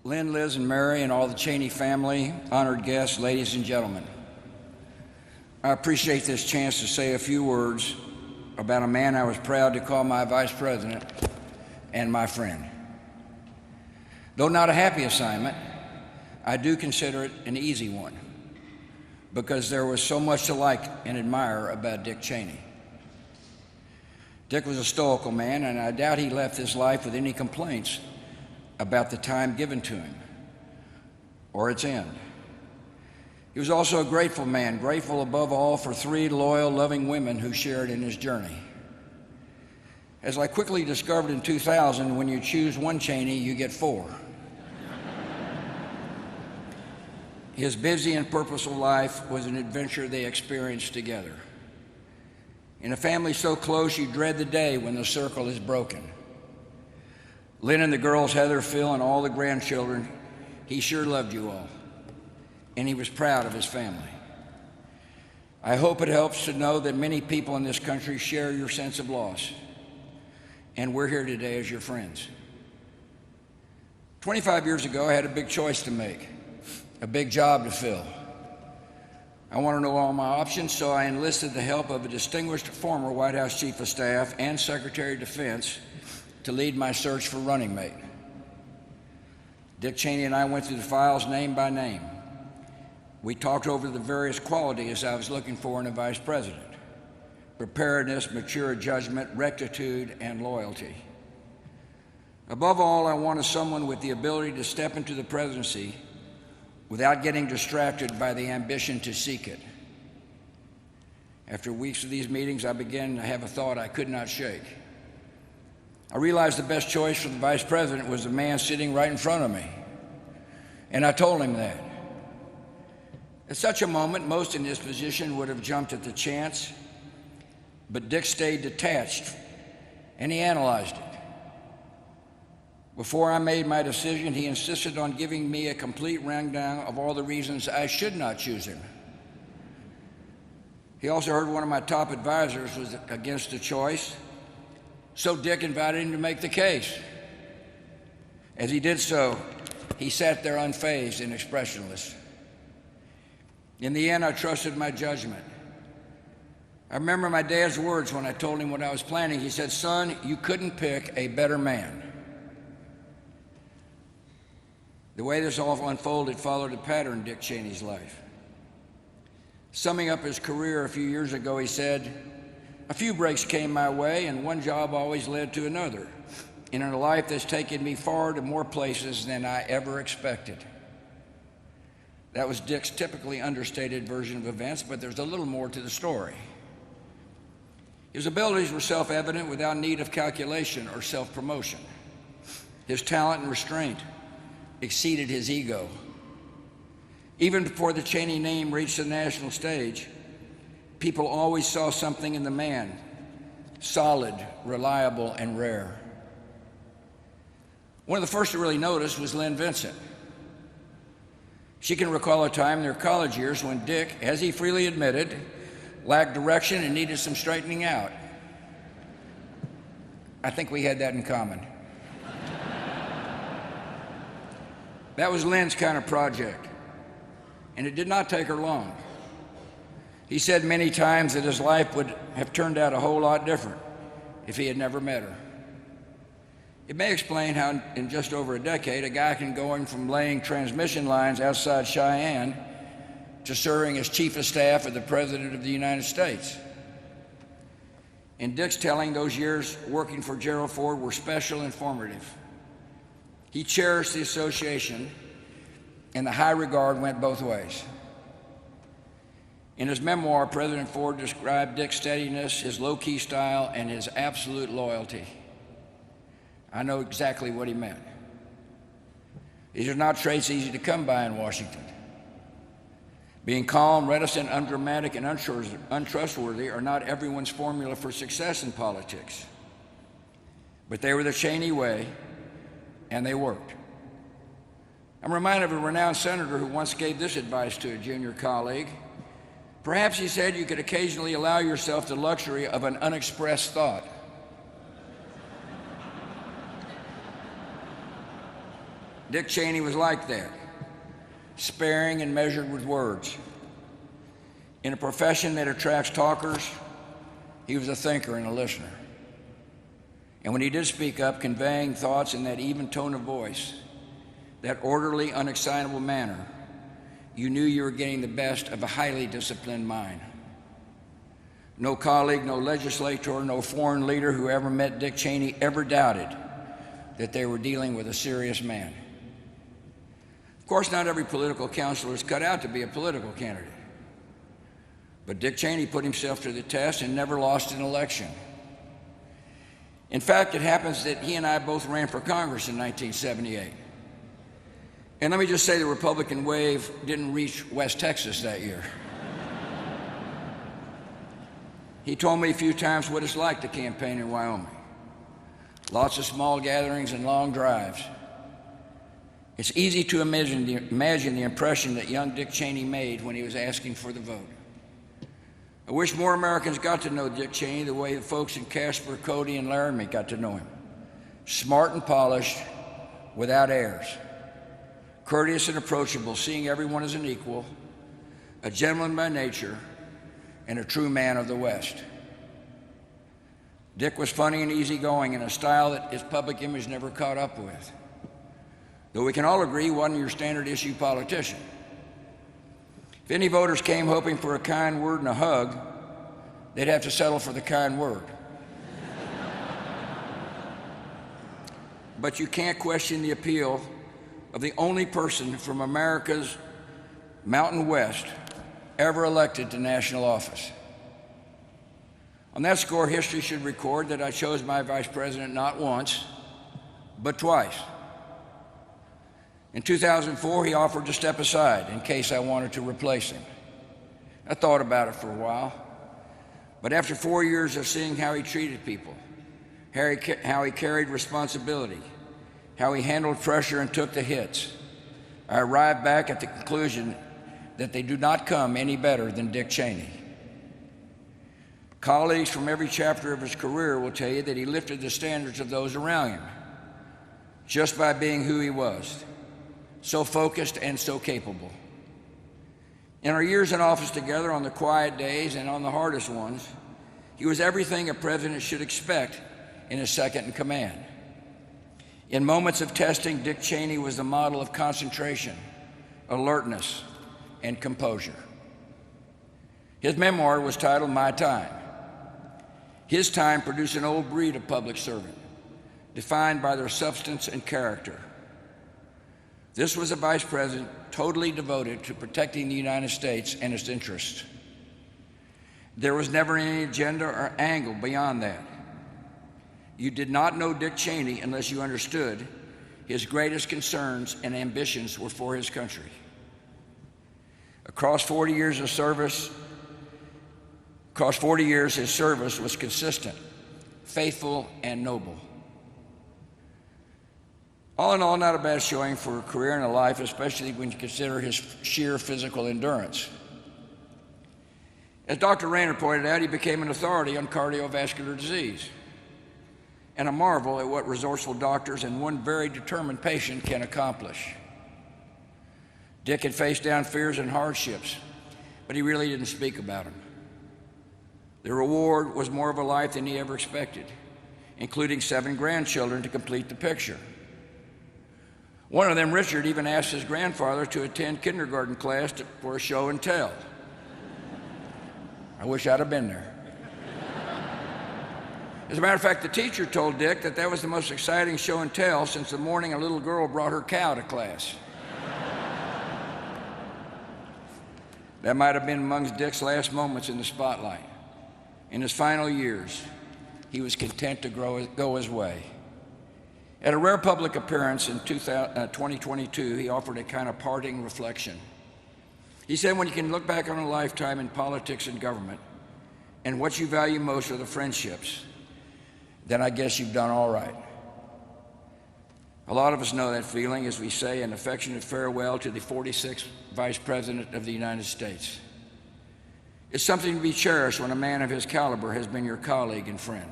Lynn, Liz, and Mary, and all the Cheney family, honored guests, ladies and gentlemen. I appreciate this chance to say a few words about a man I was proud to call my vice president and my friend. Though not a happy assignment, I do consider it an easy one because there was so much to like and admire about Dick Cheney. Dick was a stoical man, and I doubt he left his life with any complaints about the time given to him or its end. He was also a grateful man, grateful above all for 3 loyal, loving women who shared in his journey. As I quickly discovered in 2000, when you choose one Cheney, you get 4. His busy and purposeful life was an adventure they experienced together. In a family so close, you dread the day when the circle is broken. Lynn and the girls, Heather, Phil, and all the grandchildren, he sure loved you all, and he was proud of his family. I hope it helps to know that many people in this country share your sense of loss, and we're here today as your friends. 25 years ago, I had a big choice to make, a big job to fill. I want to know all my options, so I enlisted the help of a distinguished former White House Chief of Staff and Secretary of Defense to lead my search for running mate. Dick Cheney and I went through the files name by name. We talked over the various qualities I was looking for in a vice president: preparedness, mature judgment, rectitude, and loyalty. Above all, I wanted someone with the ability to step into the presidency without getting distracted by the ambition to seek it. After weeks of these meetings, I began to have a thought I could not shake. I realized the best choice for the vice president was the man sitting right in front of me, and I told him that. At such a moment, most in this position would have jumped at the chance, but Dick stayed detached, and he analyzed it. Before I made my decision, he insisted on giving me a complete rundown of all the reasons I should not choose him. He also heard one of my top advisors was against the choice, so Dick invited him to make the case. As he did so, he sat there unfazed and expressionless. In the end, I trusted my judgment. I remember my dad's words when I told him what I was planning. He said, "Son, you couldn't pick a better man." The way this all unfolded followed a pattern in Dick Cheney's life. Summing up his career a few years ago, he said, "A few breaks came my way, and one job always led to another, in a life that's taken me far to more places than I ever expected." That was Dick's typically understated version of events, but there's a little more to the story. His abilities were self-evident without need of calculation or self-promotion. His talent and restraint exceeded his ego. Even before the Cheney name reached the national stage, people always saw something in the man, solid, reliable, and rare. One of the first to really notice was Lynn Vincent. She can recall a time in their college years when Dick, as he freely admitted, lacked direction and needed some straightening out. I think we had that in common. That was Lynn's kind of project, and it did not take her long. He said many times that his life would have turned out a whole lot different if he had never met her. It may explain how in just over a decade, a guy can go from laying transmission lines outside Cheyenne to serving as Chief of Staff of the President of the United States. In Dick's telling, those years working for Gerald Ford were special and formative. He cherished the association, and the high regard went both ways. In his memoir, President Ford described Dick's steadiness, his low-key style, and his absolute loyalty. I know exactly what he meant. These are not traits easy to come by in Washington. Being calm, reticent, undramatic, and untrustworthy are not everyone's formula for success in politics. But they were the Cheney way, and they worked. I'm reminded of a renowned senator who once gave this advice to a junior colleague. Perhaps, he said, you could occasionally allow yourself the luxury of an unexpressed thought. Dick Cheney was like that, sparing and measured with words. In a profession that attracts talkers, he was a thinker and a listener. And when he did speak up, conveying thoughts in that even tone of voice, that orderly, unexcitable manner, you knew you were getting the best of a highly disciplined mind. No colleague, no legislator, no foreign leader who ever met Dick Cheney ever doubted that they were dealing with a serious man. Of course, not every political counselor is cut out to be a political candidate. But Dick Cheney put himself to the test and never lost an election. In fact, it happens that he and I both ran for Congress in 1978. And let me just say the Republican wave didn't reach West Texas that year. He told me a few times what it's like to campaign in Wyoming. Lots of small gatherings and long drives. It's easy to imagine the impression that young Dick Cheney made when he was asking for the vote. I wish more Americans got to know Dick Cheney the way the folks in Casper, Cody, and Laramie got to know him. Smart and polished, without airs. Courteous and approachable, seeing everyone as an equal, a gentleman by nature, and a true man of the West. Dick was funny and easygoing in a style that his public image never caught up with. Though we can all agree he wasn't your standard issue politician. If any voters came hoping for a kind word and a hug, they'd have to settle for the kind word. But you can't question the appeal of the only person from America's Mountain West ever elected to national office. On that score, history should record that I chose my vice president not once, but twice. In 2004, he offered to step aside in case I wanted to replace him. I thought about it for a while, but after 4 years of seeing how he treated people, how he carried responsibility, how he handled pressure and took the hits, I arrived back at the conclusion that they do not come any better than Dick Cheney. Colleagues from every chapter of his career will tell you that he lifted the standards of those around him just by being who he was. So focused and so capable. In our years in office together, on the quiet days and on the hardest ones, he was everything a president should expect in his second in command. In moments of testing, Dick Cheney was the model of concentration, alertness, and composure. His memoir was titled My Time. His time produced an old breed of public servant, defined by their substance and character. This was a vice president totally devoted to protecting the United States and its interests. There was never any agenda or angle beyond that. You did not know Dick Cheney unless you understood his greatest concerns and ambitions were for his country. Across 40 years, his service was consistent, faithful, and noble. All in all, not a bad showing for a career and a life, especially when you consider his sheer physical endurance. As Dr. Rayner pointed out, he became an authority on cardiovascular disease, and a marvel at what resourceful doctors and one very determined patient can accomplish. Dick had faced down fears and hardships, but he really didn't speak about them. The reward was more of a life than he ever expected, including 7 grandchildren to complete the picture. One of them, Richard, even asked his grandfather to attend kindergarten class for a show and tell. I wish I'd have been there. As a matter of fact, the teacher told Dick that was the most exciting show and tell since the morning a little girl brought her cow to class. That might have been amongst Dick's last moments in the spotlight. In his final years, he was content to go his way. At a rare public appearance in 2022, he offered a kind of parting reflection. He said, when you can look back on a lifetime in politics and government, and what you value most are the friendships, then I guess you've done all right. A lot of us know that feeling as we say an affectionate farewell to the 46th Vice President of the United States. It's something to be cherished when a man of his caliber has been your colleague and friend.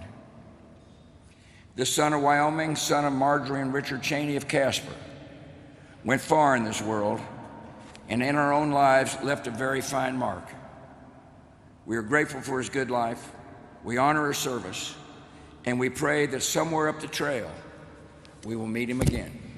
The son of Wyoming, son of Marjorie and Richard Cheney of Casper, went far in this world, and in our own lives left a very fine mark. We are grateful for his good life, we honor his service, and we pray that somewhere up the trail we will meet him again.